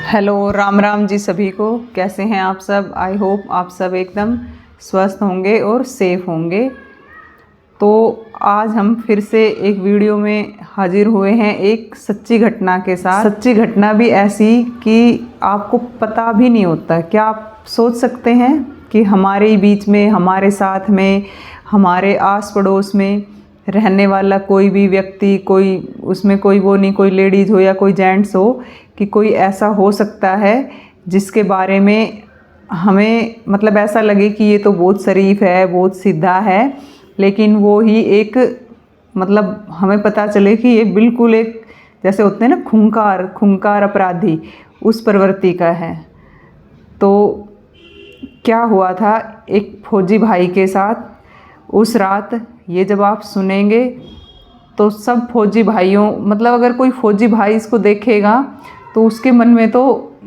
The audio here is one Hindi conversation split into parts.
हेलो, राम राम जी सभी को। कैसे हैं आप सब? आई होप आप सब एकदम स्वस्थ होंगे और सेफ होंगे। तो आज हम फिर से एक वीडियो में हाजिर हुए हैं एक सच्ची घटना के साथ। सच्ची घटना भी ऐसी कि आपको पता भी नहीं होता। क्या आप सोच सकते हैं कि हमारे बीच में, हमारे साथ में, हमारे आस पड़ोस में रहने वाला कोई भी व्यक्ति, कोई उसमें कोई वो नहीं, कोई लेडीज़ हो या कोई जेंट्स हो, कि कोई ऐसा हो सकता है जिसके बारे में हमें मतलब ऐसा लगे कि ये तो बहुत शरीफ है, बहुत सीधा है, लेकिन वो ही एक मतलब हमें पता चले कि ये बिल्कुल एक, जैसे होते हैं ना, खूंखार अपराधी, उस प्रवृत्ति का है। तो क्या हुआ था एक फौजी भाई के साथ उस रात, ये जब आप सुनेंगे तो सब फौजी भाइयों, मतलब अगर कोई फौजी भाई इसको देखेगा तो उसके मन में तो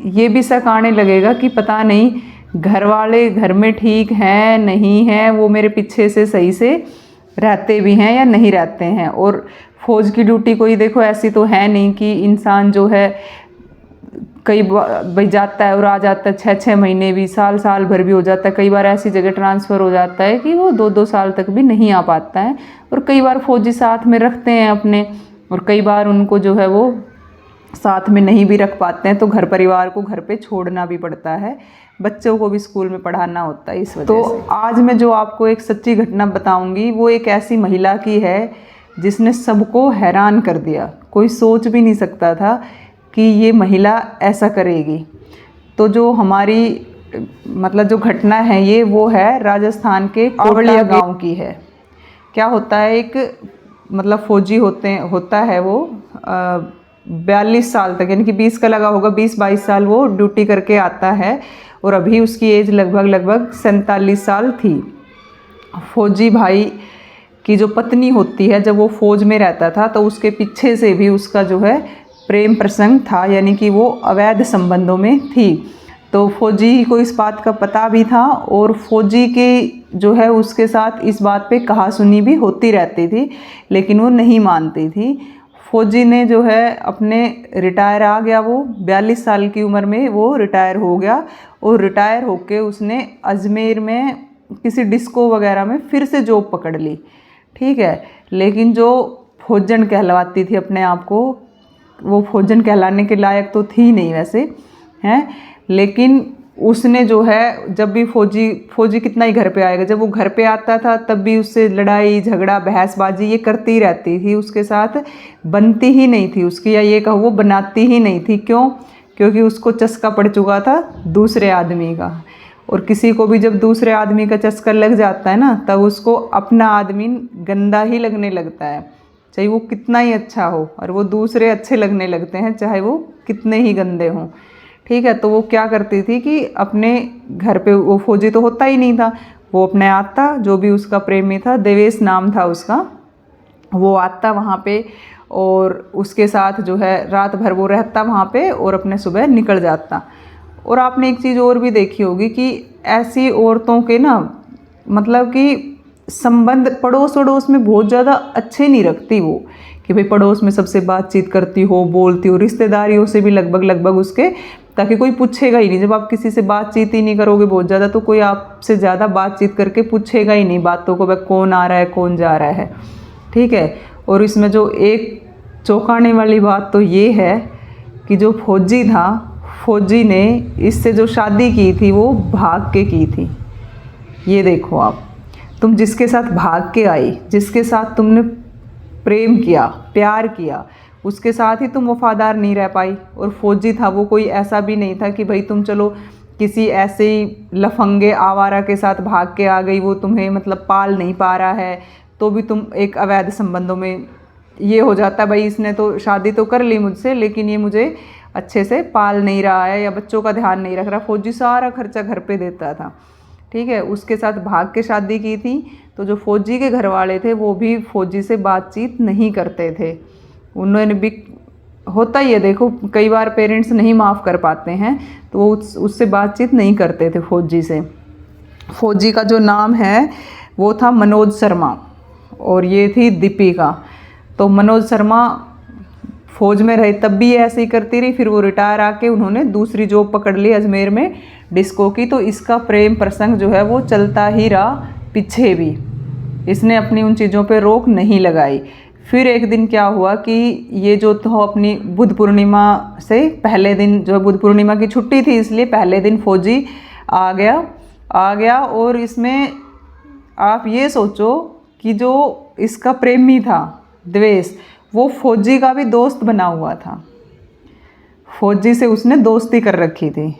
ये भी शक आने लगेगा कि पता नहीं घर वाले घर में ठीक हैं नहीं हैं, वो मेरे पीछे से सही से रहते भी हैं या नहीं रहते हैं। और फौज की ड्यूटी कोई देखो ऐसी तो है नहीं कि इंसान जो है कई भाई जाता है और आ जाता है, 6-6 महीने भी, साल भर भी हो जाता है। कई बार ऐसी जगह ट्रांसफ़र हो जाता है कि वो 2-2 साल तक भी नहीं आ पाता है। और कई बार फौजी साथ में रखते हैं अपने, और कई बार उनको जो है वो साथ में नहीं भी रख पाते हैं, तो घर परिवार को घर पे छोड़ना भी पड़ता है, बच्चों को भी स्कूल में पढ़ाना होता है इस वजह से। तो आज मैं जो आपको एक सच्ची घटना बताऊंगी वो एक ऐसी महिला की है जिसने सबको हैरान कर दिया। कोई सोच भी नहीं सकता था कि ये महिला ऐसा करेगी। तो जो हमारी मतलब जो घटना है ये वो है राजस्थान के कोटलिया गांव की है। क्या होता है, एक मतलब फौजी होता है वो 42 साल तक, यानी कि 20 का लगा होगा, 20-22 साल वो ड्यूटी करके आता है, और अभी उसकी एज लगभग 47 साल थी। फौजी भाई की जो पत्नी होती है, जब वो फौज में रहता था तो उसके पीछे से भी उसका जो है प्रेम प्रसंग था, यानी कि वो अवैध संबंधों में थी। तो फौजी को इस बात का पता भी था, और फौजी के जो है उसके साथ इस बात पे कहासुनी भी होती रहती थी, लेकिन वो नहीं मानती थी। फौजी ने जो है अपने रिटायर आ गया, वो 42 साल की उम्र में वो रिटायर हो गया, और रिटायर होके उसने अजमेर में किसी डिस्को वगैरह में फिर से जॉब पकड़ ली। ठीक है, लेकिन जो फौजन कहलवाती थी अपने आप को, वो फौजन कहलाने के लायक तो थी नहीं वैसे, हैं, लेकिन उसने जो है, जब भी फौजी कितना ही घर पे आएगा, जब वो घर पे आता था तब भी उससे लड़ाई झगड़ा बहसबाजी ये करती रहती थी, उसके साथ बनती ही नहीं थी उसकी, या ये कहो वो बनाती ही नहीं थी। क्यों? क्योंकि उसको चस्का पड़ चुका था दूसरे आदमी का, और किसी को भी जब दूसरे आदमी का चस्का लग जाता है ना, तब उसको अपना आदमी गंदा ही लगने लगता है, चाहे वो कितना ही अच्छा हो, और वो दूसरे अच्छे लगने लगते हैं चाहे वो कितने ही गंदे हों। ठीक है, तो वो क्या करती थी कि अपने घर पे, वो फौजी तो होता ही नहीं था, वो अपने आता, जो भी उसका प्रेमी था, देवेश नाम था उसका, वो आता वहाँ पे, और उसके साथ जो है रात भर वो रहता वहाँ पे, और अपने सुबह निकल जाता। और आपने एक चीज़ और भी देखी होगी कि ऐसी औरतों के ना, मतलब कि संबंध पड़ोस वड़ोस में बहुत ज़्यादा अच्छे नहीं रखती वो, कि भाई पड़ोस में सबसे बातचीत करती हो, बोलती हो, रिश्तेदारियों से भी लगभग उसके, ताकि कोई पूछेगा ही नहीं। जब आप किसी से बातचीत ही नहीं करोगे बहुत ज़्यादा, तो कोई आपसे ज़्यादा बातचीत करके पूछेगा ही नहीं बातों को, भाई कौन आ रहा है कौन जा रहा है। ठीक है, और इसमें जो एक चौंकाने वाली बात तो ये है कि जो फौजी था, फौजी ने इससे जो शादी की थी वो भाग के की थी। ये देखो आप, तुम जिसके साथ भाग के आई, जिसके साथ तुमने प्रेम किया, प्यार किया, उसके साथ ही तुम वफादार नहीं रह पाई। और फौजी था वो, कोई ऐसा भी नहीं था कि भाई तुम चलो किसी ऐसे ही लफंगे आवारा के साथ भाग के आ गई, वो तुम्हें मतलब पाल नहीं पा रहा है, तो भी तुम एक अवैध संबंधों में, ये हो जाता भाई इसने तो शादी तो कर ली मुझसे, लेकिन ये मुझे अच्छे से पाल नहीं रहा है या बच्चों का ध्यान नहीं रख रहा। फौजी सारा खर्चा घर पे देता था। ठीक है, उसके साथ भाग के शादी की थी। तो जो फौजी के घर वाले थे वो भी फौजी से बातचीत नहीं करते थे। उन्होंने भी, होता ही है देखो, कई बार पेरेंट्स नहीं माफ़ कर पाते हैं, तो वो उससे बातचीत नहीं करते थे फौजी से। फौजी का जो नाम है वो था मनोज शर्मा, और ये थी दीपिका। तो मनोज शर्मा फ़ौज में रहे तब भी ये ऐसे ही करती रही। फिर वो रिटायर आके उन्होंने दूसरी जॉब पकड़ ली अजमेर में डिस्को की। तो इसका प्रेम प्रसंग जो है वो चलता ही रहा पीछे भी, इसने अपनी उन चीज़ों पे रोक नहीं लगाई। फिर एक दिन क्या हुआ कि ये जो तो अपनी बुद्ध पूर्णिमा से पहले दिन, जो बुद्ध पूर्णिमा की छुट्टी थी इसलिए पहले दिन फौजी आ गया। और इसमें आप ये सोचो कि जो इसका प्रेमी था द्वेष, वो फौजी का भी दोस्त बना हुआ था, फौजी से उसने दोस्ती कर रखी थी।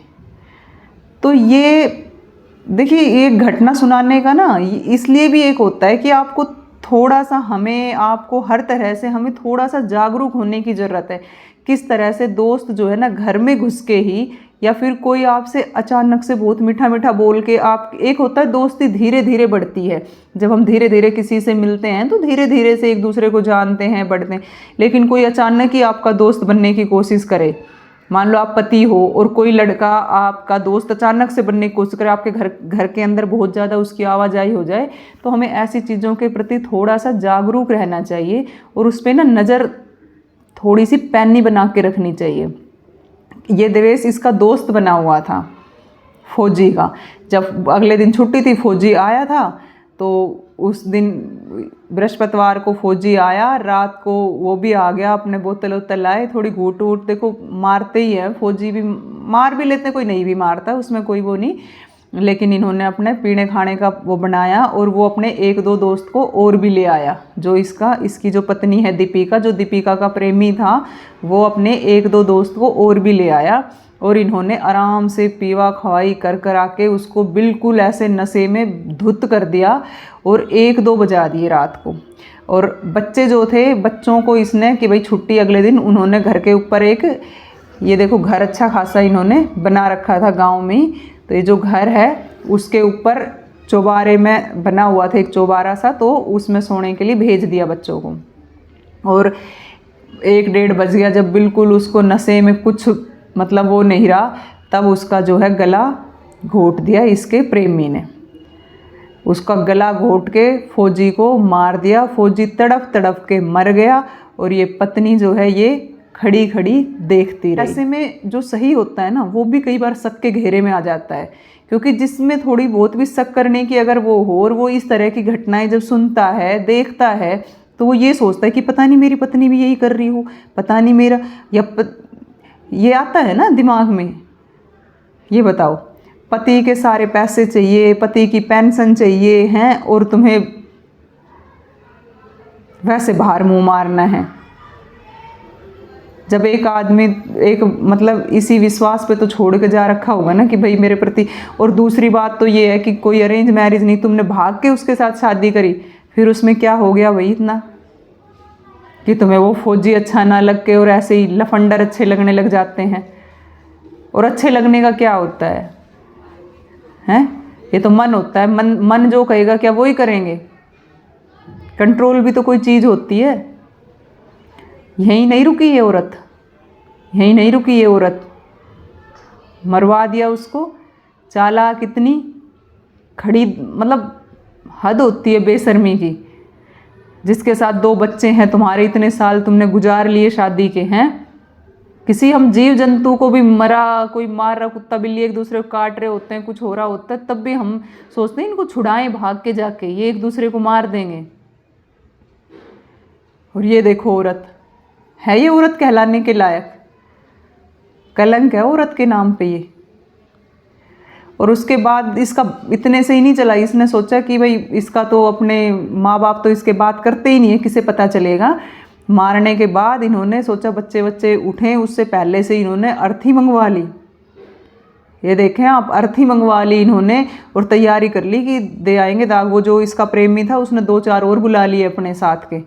तो ये देखिए, ये घटना सुनाने का ना इसलिए भी एक होता है कि आपको थोड़ा सा, आपको हर तरह से हमें थोड़ा सा जागरूक होने की ज़रूरत है। किस तरह से दोस्त जो है ना घर में घुस के ही, या फिर कोई आपसे अचानक से बहुत मीठा मीठा बोल के, आप एक होता है दोस्ती धीरे धीरे बढ़ती है। जब हम धीरे धीरे किसी से मिलते हैं तो धीरे धीरे से एक दूसरे को जानते हैं, बढ़ते हैं। लेकिन कोई अचानक ही आपका दोस्त बनने की कोशिश करे, मान लो आप पति हो और कोई लड़का आपका दोस्त अचानक से बनने की कोशिश करे, आपके घर के अंदर बहुत ज़्यादा उसकी आवाजाही हो जाए, तो हमें ऐसी चीज़ों के प्रति थोड़ा सा जागरूक रहना चाहिए और उस पर ना नज़र थोड़ी सी पैनी बना के रखनी चाहिए। ये देवेश इसका दोस्त बना हुआ था फौजी का। जब अगले दिन छुट्टी थी, फौजी आया था, तो उस दिन बृहस्पतिवार को फौजी आया, रात को वो भी आ गया, अपने बोतल वोतल लाए, थोड़ी घूट वूट, देखो मारते ही है फौजी भी, मार भी लेते, कोई नहीं भी मारता, उसमें कोई वो नहीं। लेकिन इन्होंने अपने पीने खाने का वो बनाया और वो अपने एक दो दोस्त को और भी ले आया। जो इसकी जो पत्नी है दीपिका, जो दीपिका का प्रेमी था, वो अपने एक दो दोस्त को और भी ले आया और इन्होंने आराम से पीवा खवाई कर आके उसको बिल्कुल ऐसे नशे में धुत कर दिया और 1-2 बजा दिए रात को। और बच्चे जो थे, बच्चों को इसने कि भाई छुट्टी अगले दिन, उन्होंने घर के ऊपर एक, ये देखो घर अच्छा खासा इन्होंने बना रखा था गांव में ही। तो ये जो घर है उसके ऊपर चौबारे में बना हुआ था, एक चौबारा सा, तो उसमें सोने के लिए भेज दिया बच्चों को। और 1-1:30 बज गया, जब बिल्कुल उसको नशे में कुछ मतलब वो नहीं रहा, तब उसका जो है गला घोट दिया इसके प्रेमी ने। उसका गला घोट के फौजी को मार दिया। फौजी तड़प तड़प के मर गया और ये पत्नी जो है ये खड़ी खड़ी देखती रही। ऐसे में जो सही होता है ना, वो भी कई बार शक के घेरे में आ जाता है, क्योंकि जिसमें थोड़ी बहुत भी शक करने की अगर वो हो, और वो इस तरह की घटनाएं जब सुनता है, देखता है, तो वो ये सोचता है कि पता नहीं मेरी पत्नी भी यही कर रही हो, पता नहीं मेरा, ये आता है ना दिमाग में। ये बताओ, पति के सारे पैसे चाहिए, पति की पेंशन चाहिए हैं, और तुम्हें वैसे बाहर मुंह मारना है। जब एक आदमी एक मतलब इसी विश्वास पे तो छोड़ के जा रखा होगा ना कि भाई मेरे प्रति। और दूसरी बात तो ये है कि कोई अरेंज मैरिज नहीं, तुमने भाग के उसके साथ शादी करी, फिर उसमें क्या हो गया वही इतना कि तुम्हें वो फौजी अच्छा ना लग के और ऐसे ही लफंडर अच्छे लगने लग जाते हैं। और अच्छे लगने का क्या होता है, हैं? ये तो मन होता है, मन जो कहेगा क्या वही करेंगे। कंट्रोल भी तो कोई चीज़ होती है। यहीं नहीं रुकी ये औरत, यहीं नहीं रुकी ये औरत, मरवा दिया उसको। चालाक कितनी खड़ी, मतलब हद होती है बेशर्मी की। जिसके साथ 2 बच्चे हैं तुम्हारे, इतने साल तुमने गुजार लिए शादी के, हैं? किसी हम जीव जंतु को भी मरा, कोई मार रहा, कुत्ता बिल्ली एक दूसरे को काट रहे होते हैं, कुछ हो रहा होता है, तब भी हम सोचते हैं इनको छुड़ाएं भाग के जाके, ये एक दूसरे को मार देंगे। और ये देखो औरत है, ये औरत कहलाने के लायक? कलंक है औरत के नाम पे ये। और उसके बाद इसका इतने से ही नहीं चला, इसने सोचा कि भाई इसका तो अपने माँ बाप तो इसके बात करते ही नहीं है, किसे पता चलेगा। मारने के बाद इन्होंने सोचा बच्चे बच्चे उठें, उससे पहले से इन्होंने अर्थी मंगवा ली। ये देखें आप, अर्थी मंगवा ली इन्होंने और तैयारी कर ली कि दे आएंगे दाग। वो जो इसका प्रेमी था उसने 2-4 और बुला लिए अपने साथ के,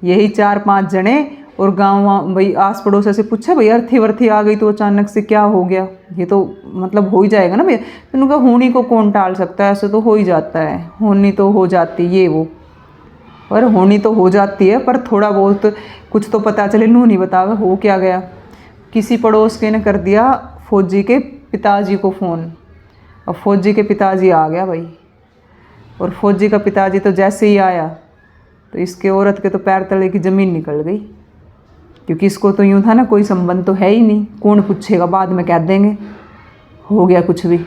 यही 4-5 जने। और गाँव भाई आस पड़ोस से पूछा, भाई अर्थी वर्थी आ गई तो अचानक से क्या हो गया, ये तो मतलब हो ही जाएगा ना भैया। तो उन्होंने कहा होनी को कौन टाल सकता है, ऐसे तो हो ही जाता है, होनी तो हो जाती ये वो, और होनी तो हो जाती है, पर थोड़ा बहुत कुछ तो पता चले। नू नहीं बतावे हो क्या गया। किसी पड़ोस के ने कर दिया फौजी के पिताजी को फ़ोन, और फौजी के पिताजी आ गया भाई। और फौजी का पिताजी तो जैसे ही आया तो इसके औरत के तो पैर तले की ज़मीन निकल गई क्योंकि इसको तो यूँ था ना, कोई संबंध तो है ही नहीं, कौन पूछेगा, बाद में कह देंगे हो गया कुछ भी।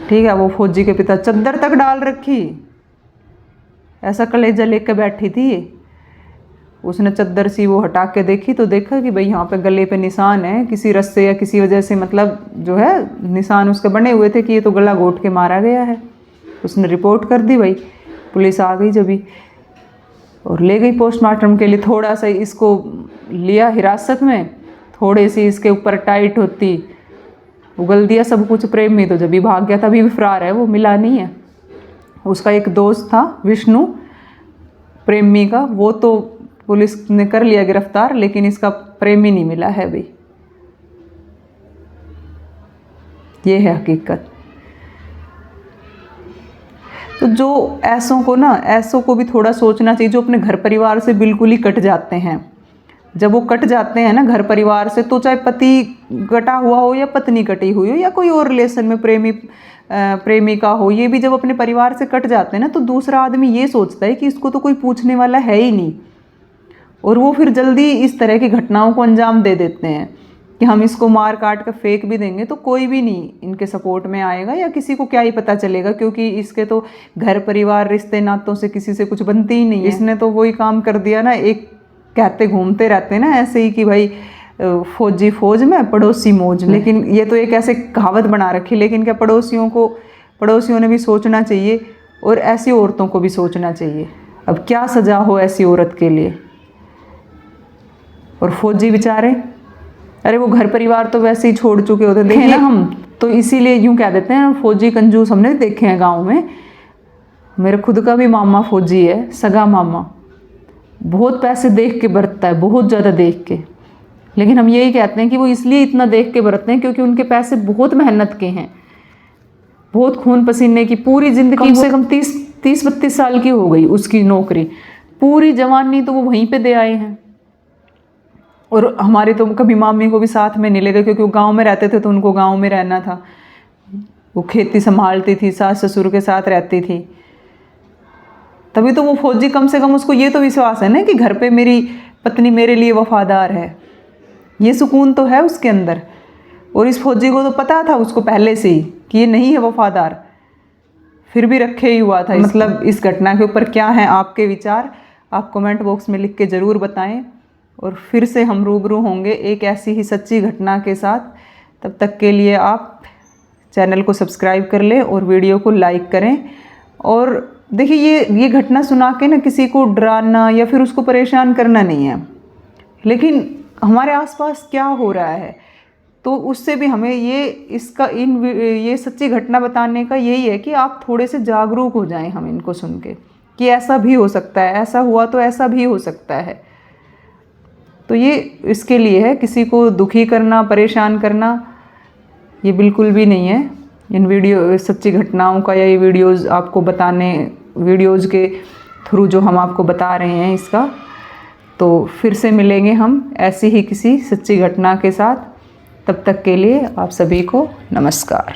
ठीक है, वो फौजी के पिता चद्दर तक डाल रखी, ऐसा कलेजा लेके बैठी थी ये। उसने चद्दर सी वो हटा के देखी तो देखा कि भाई यहाँ पे गले पे निशान है, किसी रस्से या किसी वजह से मतलब जो है निशान उसके बने हुए थे कि ये तो गला घोट के मारा गया है। उसने रिपोर्ट कर दी भाई, पुलिस आ गई जब ही और ले गई पोस्टमार्टम के लिए। थोड़ा सा इसको लिया हिरासत में, थोड़ी सी इसके ऊपर टाइट होती, उगल दिया सब कुछ। प्रेमी तो जब भी भाग गया, तभी भी फरार है, वो मिला नहीं है। उसका एक दोस्त था विष्णु प्रेमी का, वो तो पुलिस ने कर लिया गिरफ्तार, लेकिन इसका प्रेमी नहीं मिला है भाई। ये है हकीकत। तो जो ऐसों को ना, ऐसों को भी थोड़ा सोचना चाहिए, जो अपने घर परिवार से बिल्कुल ही कट जाते हैं। जब वो कट जाते हैं ना घर परिवार से, तो चाहे पति कटा हुआ हो या पत्नी कटी हुई हो या कोई और रिलेशन में प्रेमिका हो, ये भी जब अपने परिवार से कट जाते हैं ना, तो दूसरा आदमी ये सोचता है कि इसको तो कोई पूछने वाला है ही नहीं, और वो फिर जल्दी इस तरह की घटनाओं को अंजाम दे देते हैं कि हम इसको मार काट कर फेंक भी देंगे तो कोई भी नहीं इनके सपोर्ट में आएगा, या किसी को क्या ही पता चलेगा, क्योंकि इसके तो घर परिवार रिश्ते नातों से किसी से कुछ बनती ही नहीं है। इसने तो वही काम कर दिया ना, एक कहते घूमते रहते हैं ना ऐसे ही कि भाई फौजी फौज में पड़ोसी मौज में। लेकिन ये तो एक ऐसे कहावत बना रखी, लेकिन क्या पड़ोसियों ने भी सोचना चाहिए, और ऐसी औरतों को भी सोचना चाहिए। अब क्या सजा हो ऐसी औरत के लिए। और फौजी बेचारे, अरे वो घर परिवार तो वैसे ही छोड़ चुके होते, देखे ना हम तो, इसीलिए यूँ कह देते हैं फौजी कंजूस। हमने देखे हैं गांव में, मेरे खुद का भी मामा फौजी है, सगा मामा, बहुत पैसे देख के बरतता है, बहुत ज़्यादा देख के। लेकिन हम यही कहते हैं कि वो इसलिए इतना देख के बरतते हैं क्योंकि उनके पैसे बहुत मेहनत के हैं, बहुत खून पसीने की, पूरी ज़िंदगी कम से कम 30-32 साल की हो गई उसकी नौकरी, पूरी जवानी तो वो वहीं पे दे आए हैं। और हमारे तो कभी मामी को भी साथ में नहीं ले गए, क्योंकि वो गांव में रहते थे तो उनको गांव में रहना था। वो खेती संभालती थी, सास ससुर के साथ रहती थी, तभी तो वो फौजी कम से कम उसको ये तो विश्वास है ना कि घर पे मेरी पत्नी मेरे लिए वफादार है, ये सुकून तो है उसके अंदर। और इस फौजी को तो पता था उसको पहले से ही कि ये नहीं है वफादार, फिर भी रखे ही हुआ था। मतलब इस घटना के ऊपर क्या है आपके विचार, आप कमेंट बॉक्स में लिख के ज़रूर बताएं। और फिर से हम रूबरू होंगे एक ऐसी ही सच्ची घटना के साथ। तब तक के लिए आप चैनल को सब्सक्राइब कर लें और वीडियो को लाइक करें। और देखिए, ये घटना सुना के ना किसी को डराना या फिर उसको परेशान करना नहीं है, लेकिन हमारे आसपास क्या हो रहा है तो उससे भी हमें ये सच्ची घटना बताने का यही है कि आप थोड़े से जागरूक हो जाएं हम इनको सुन के, कि ऐसा भी हो सकता है, ऐसा हुआ तो ऐसा भी हो सकता है। तो ये इसके लिए है, किसी को दुखी करना, परेशान करना ये बिल्कुल भी नहीं है। इन सच्ची घटनाओं का या ये वीडियोज़ आपको बताने, वीडियोज़ के थ्रू जो हम आपको बता रहे हैं इसका, तो फिर से मिलेंगे हम ऐसी ही किसी सच्ची घटना के साथ। तब तक के लिए आप सभी को नमस्कार।